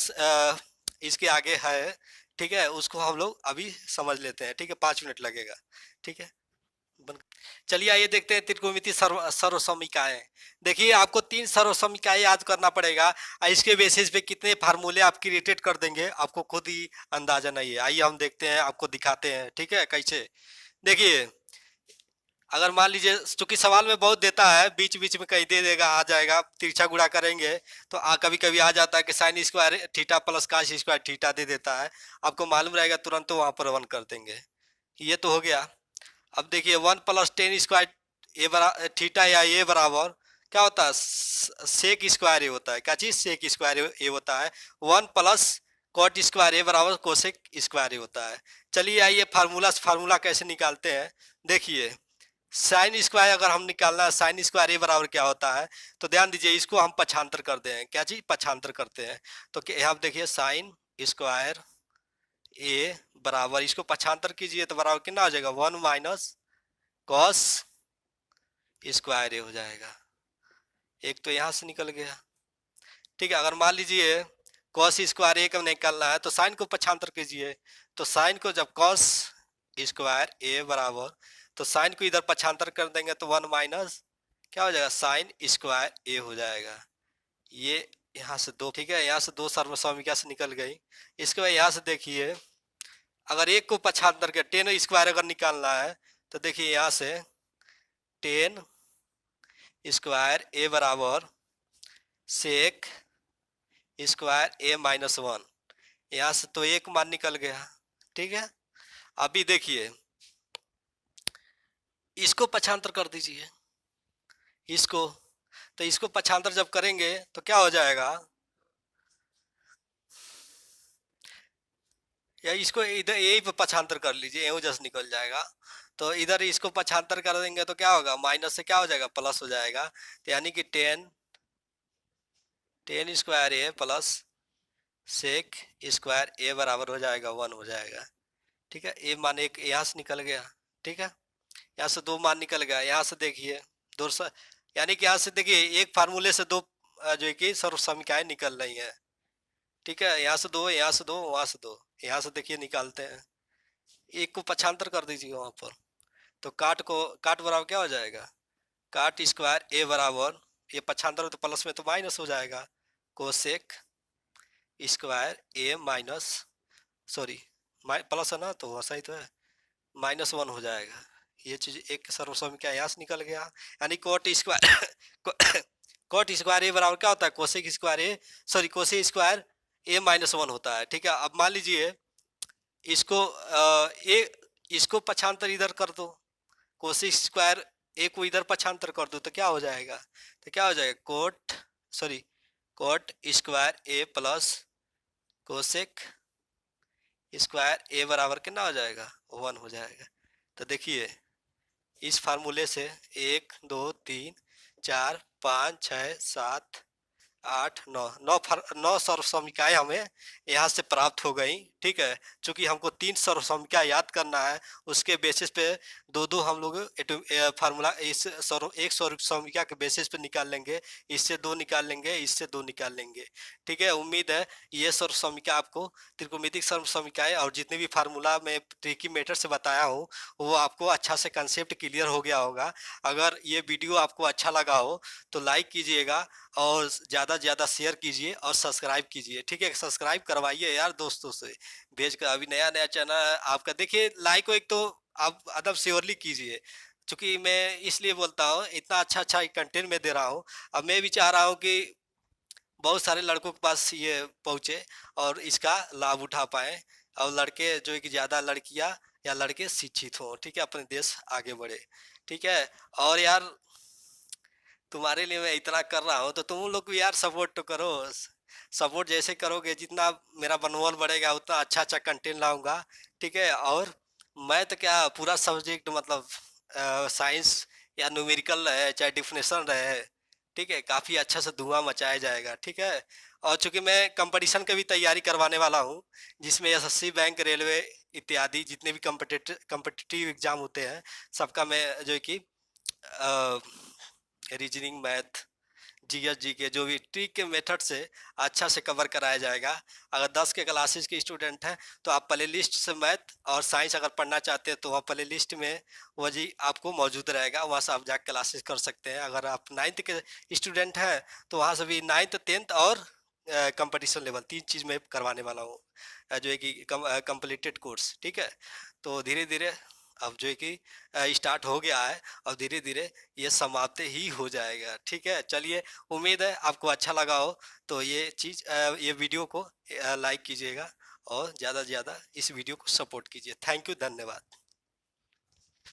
इसके आगे है। ठीक है। उसको हम लोग अभी समझ लेते हैं। ठीक है। 5 मिनट लगेगा। ठीक है। बन चलिए आइए देखते हैं त्रिकोणमिति सर्वसमीकाएं। देखिए आपको 3 सर्वसमीकाएं याद करना पड़ेगा और इसके बेसिस पे कितने फार्मूले आप क्रिएटेड कर देंगे आपको खुद ही अंदाजा नहीं है। आइए हम देखते हैं, आपको दिखाते हैं। ठीक है। कैसे? देखिए अगर मान लीजिए, चूंकि सवाल में बहुत देता है, बीच बीच में कहीं दे देगा, आ जाएगा, तिरछा गुणा करेंगे तो कभी कभी आ जाता है कि sine square theta plus cos square theta दे देता है। आपको मालूम रहेगा तुरंत, तो वहां पर 1 कर देंगे। ये तो हो गया। अब देखिए 1+tan² ए बरा थीटा या ए बराबर क्या होता है? सेक स्क्वायर ए होता है। क्या चीज? सेक स्क्वायर ए होता है। 1+cot² ए बराबर कोसेक स्क्वायर ए होता है। चलिए आइए फार्मूला कैसे निकालते हैं। देखिए साइन स्क्वायर अगर हम निकालना है, साइन स्क्वायर ए बराबर क्या होता है, तो ध्यान दीजिए इसको हम पक्षांतर करते हैं। क्या चीज? पक्षांतर करते हैं। तो यहाँ देखिए साइन स्क्वायर ए बराबर, इसको पक्षांतर कीजिए तो बराबर कितना हो जाएगा? 1 - कॉस स्क्वायर ए हो जाएगा। एक तो यहाँ से निकल गया। ठीक है। अगर मान लीजिए कॉस स्क्वायर ए का निकालना है तो साइन को पक्षांतर कीजिए, तो साइन को जब कॉस स्क्वायर ए बराबर, तो साइन को इधर पक्षांतर कर देंगे तो 1 - क्या हो जाएगा? साइन स्क्वायर ए हो जाएगा। ये यहाँ से 2, ठीक है, यहाँ से 2 सर्वसमीका से निकल गई। इसके बाद यहाँ से देखिए अगर एक को पक्षांतर के टेन स्क्वायर अगर निकालना है तो देखिए यहाँ से टेन स्क्वायर ए बराबर सेक स्क्वायर ए -1, यहाँ से तो एक मान निकल गया। ठीक है। अभी देखिए इसको पक्षांतर कर दीजिए, इसको, तो इसको पक्षांतर जब करेंगे तो क्या हो जाएगा? या इसको इधर यही पे पक्षांतर कर लीजिए, यूं जस्ट निकल जाएगा। तो इधर इसको पक्षांतर कर देंगे तो क्या होगा? माइनस से क्या हो जाएगा? प्लस हो जाएगा। तो यानी कि टेन स्क्वायर ए प्लस सेक स्क्वायर ए बराबर हो जाएगा 1 हो जाएगा। ठीक है। ए मान एक यहाँ से निकल गया। ठीक है। यहाँ से 2 मान निकल गया। यहाँ से देखिए दो, यानी कि यहाँ से देखिए एक फार्मूले से 2 जो है कि सर्वसमीकाएं निकल रही है। ठीक है। यहाँ से 2, यहाँ से 2, वहां से 2, यहाँ से देखिए निकालते हैं। एक को पक्षांतर कर दीजिए वहां पर, तो काट बराबर क्या हो जाएगा? काट स्क्वायर ए बराबर, ये पक्षांतर तो प्लस में तो माइनस हो जाएगा, कोसेक स्क्वायर ए माइनस, सॉरी प्लस है ना तो वैसा ही तो है, -1 हो जाएगा। ये चीज एक सर्वसमीका यहाँ से निकल गया। यानी कोट स्क्वायर कोट स्क्वायर ए बराबर क्या होता है? कोसेक स्क्वायर ए, सॉरी कोसेक स्क्वायर ए -1 होता है। ठीक है। अब मान लीजिए इसको इसको पक्षांतर इधर कर दो, कोसेक स्क्वायर ए को इधर पक्षांतर कर दूँ तो क्या हो जाएगा? तो क्या हो जाएगा? कोट स्क्वायर ए प्लस कोसेक स्क्वायर ए बराबर कितना हो जाएगा? 1 हो जाएगा। तो देखिए इस फार्मूले से 1 2 3 4 5 6 7 8 9 9 सर्वसमिकाएं हमें यहाँ से प्राप्त हो गई। ठीक है, चूंकि हमको 3 सर्वसमिका याद करना है, उसके बेसिस पे दो दो हम लोग फार्मूला इस एक सर्वसमिका के बेसिस पे निकाल लेंगे। इससे 2 निकाल लेंगे, इससे 2 निकाल लेंगे। ठीक है, उम्मीद है ये सर्वसमिका आपको त्रिकोणमितिक सर्वसमिकाएं और जितने भी फार्मूला में ट्रिकी मेथड से बताया हूँ वो आपको अच्छा से कंसेप्ट क्लियर हो गया होगा। अगर ये वीडियो आपको अच्छा लगा हो तो लाइक कीजिएगा और ज़्यादा से ज़्यादा शेयर कीजिए और सब्सक्राइब कीजिए। ठीक है, सब्सक्राइब करवाइए यार दोस्तों से भेज कर। अभी नया नया चैनल है आपका, देखिए लाइक को एक तो आप अदब श्योरली कीजिए, क्योंकि मैं इसलिए बोलता हूँ इतना अच्छा अच्छा कंटेंट मैं दे रहा हूँ। अब मैं भी चाह रहा हूँ कि बहुत सारे लड़कों के पास ये पहुँचे और इसका लाभ उठा पाए, और लड़के जो है कि ज़्यादा लड़कियाँ या लड़के शिक्षित हों। ठीक है, अपने देश आगे बढ़े। ठीक है, और यार तुम्हारे लिए मैं इतना कर रहा हूँ तो तुम लोग भी यार सपोर्ट तो करो। सपोर्ट जैसे करोगे जितना मेरा मनोबल बढ़ेगा उतना अच्छा अच्छा कंटेंट लाऊंगा। ठीक है, और मैं तो क्या पूरा सब्जेक्ट मतलब साइंस या न्यूमेरिकल रहे चाहे डिफिनेशन रहे, ठीक है, काफ़ी अच्छा से धुआं मचाया जाएगा। ठीक है, और चूंकि मैं कंपटीशन की भी तैयारी करवाने वाला हूँ जिसमें एसएससी बैंक रेलवे इत्यादि जितने भी कम्पिटिटिव एग्जाम होते हैं सबका मैं जो है कि रीजनिंग मैथ जीएस जी के जो भी ट्रिक के मेथड से अच्छा से कवर कराया जाएगा। अगर 10 के क्लासेस के स्टूडेंट हैं तो आप प्ले लिस्ट से मैथ और साइंस अगर पढ़ना चाहते हैं तो वहाँ प्ले लिस्ट में वो जी आपको मौजूद रहेगा, वहाँ से आप जाकर क्लासेस कर सकते हैं। अगर आप 9th के स्टूडेंट हैं तो वहाँ से भी 9th 10th और कंपटीशन लेवल 3 चीज़ में करवाने वाला हूँ, जो है कि कंप्लीटेड कोर्स। ठीक है, तो धीरे धीरे अब जो है कि स्टार्ट हो गया है और धीरे धीरे ये समाप्त ही हो जाएगा। ठीक है, चलिए, उम्मीद है आपको अच्छा लगा हो तो ये चीज़ ये वीडियो को लाइक कीजिएगा और ज़्यादा से ज़्यादा इस वीडियो को सपोर्ट कीजिए। थैंक यू, धन्यवाद।